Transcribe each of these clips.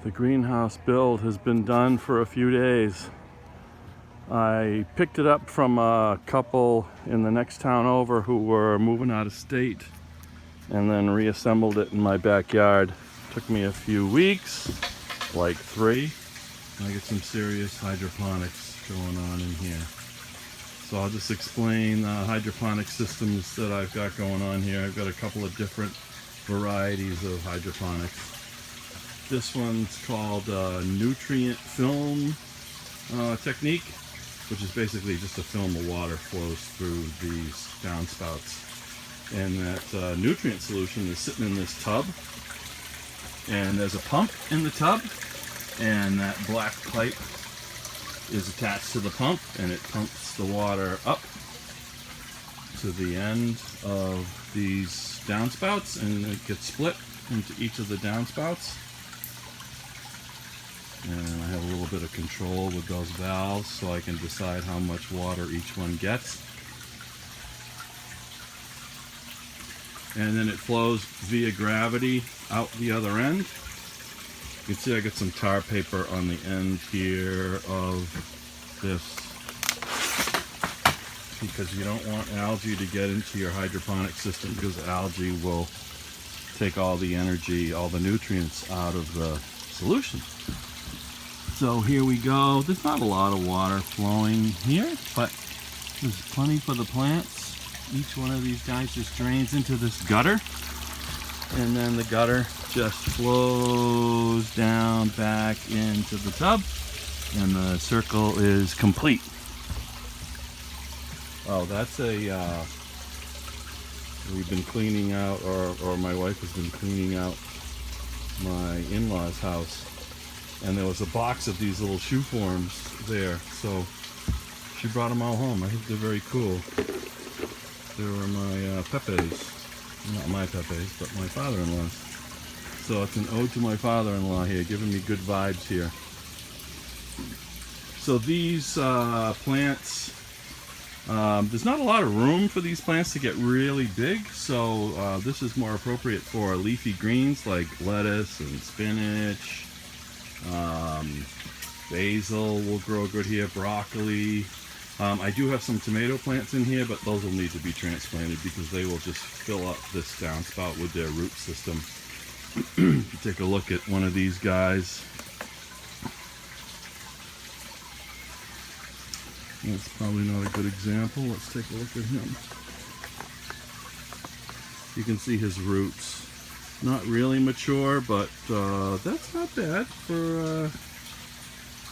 The greenhouse build has been done for a few days. I picked it up from a couple in the next town over who were moving out of state and then reassembled it in my backyard. Took me a few weeks, like 3. I get some serious hydroponics going on in here. So I'll just explain the hydroponic systems that I've got going on here. I've got a couple of different varieties of hydroponics. This one's called nutrient film technique, which is basically just a film of water flows through these downspouts. And that nutrient solution is sitting in this tub. And there's a pump in the tub, and that black pipe is attached to the pump, and it pumps the water up to the end of these downspouts, and it gets split into each of the downspouts. And I have a little bit of control with those valves so I can decide how much water each one gets. And then it flows via gravity out the other end. You can see I got some tar paper on the end here of this because you don't want algae to get into your hydroponic system, because algae will take all the energy, all the nutrients out of the solution. So here we go. There's not a lot of water flowing here, but there's plenty for the plants. Each one of these guys just drains into this gutter, and then the gutter just flows down back into the tub, and the circle is complete. Oh, that's we've been cleaning out, or my wife has been cleaning out my in-laws' house, and there was a box of these little shoe forms there, so she brought them all home. I think they're very cool. They were my Pepes. Not my Pepes, but my father-in-law's. So it's an ode to my father-in-law here, giving me good vibes here. So these plants, there's not a lot of room for these plants to get really big, so this is more appropriate for leafy greens like lettuce and spinach. Basil will grow good here, broccoli. I do have some tomato plants in here, but those will need to be transplanted because they will just fill up this downspout with their root system. Take a look at one of these guys. That's probably not a good example. Let's take a look at him. You can see his roots. Not really mature, but that's not bad for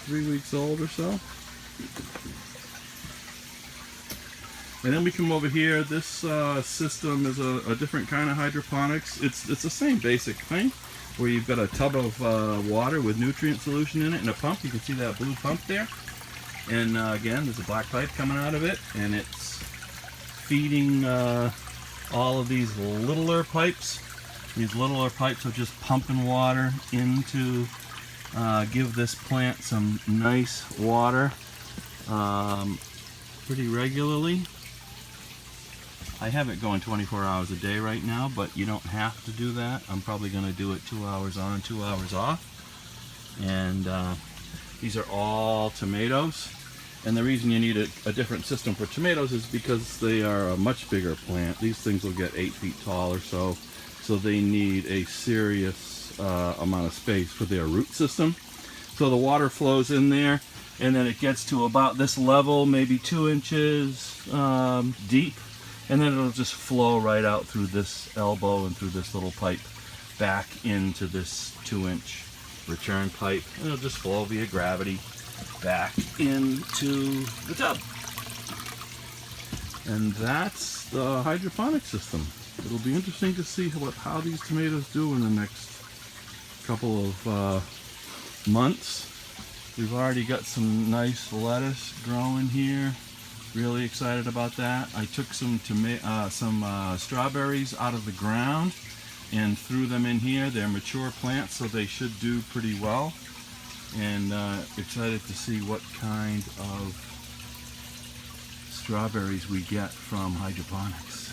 3 weeks old or so. And then we come over here. This system is a different kind of hydroponics. It's the same basic thing, where you've got a tub of water with nutrient solution in it and a pump. You can see that blue pump there. And again, there's a black pipe coming out of it, and it's feeding all of these littler pipes. These littler pipes are just pumping water in to give this plant some nice water pretty regularly. I have it going 24 hours a day right now, but you don't have to do that. I'm probably going to do it 2 hours on, 2 hours off. And these are all tomatoes. And the reason you need a different system for tomatoes is because they are a much bigger plant. These things will get 8 feet tall or so. So they need a serious amount of space for their root system. So the water flows in there, and then it gets to about this level, maybe 2 inches deep. And then it'll just flow right out through this elbow and through this little pipe back into this 2-inch return pipe. And it'll just flow via gravity back into the tub. And that's the hydroponic system. It'll be interesting to see how these tomatoes do in the next couple of months. We've already got some nice lettuce growing here. Really excited about that. I took some strawberries out of the ground and threw them in here. They're mature plants, so they should do pretty well. And excited to see what kind of strawberries we get from hydroponics.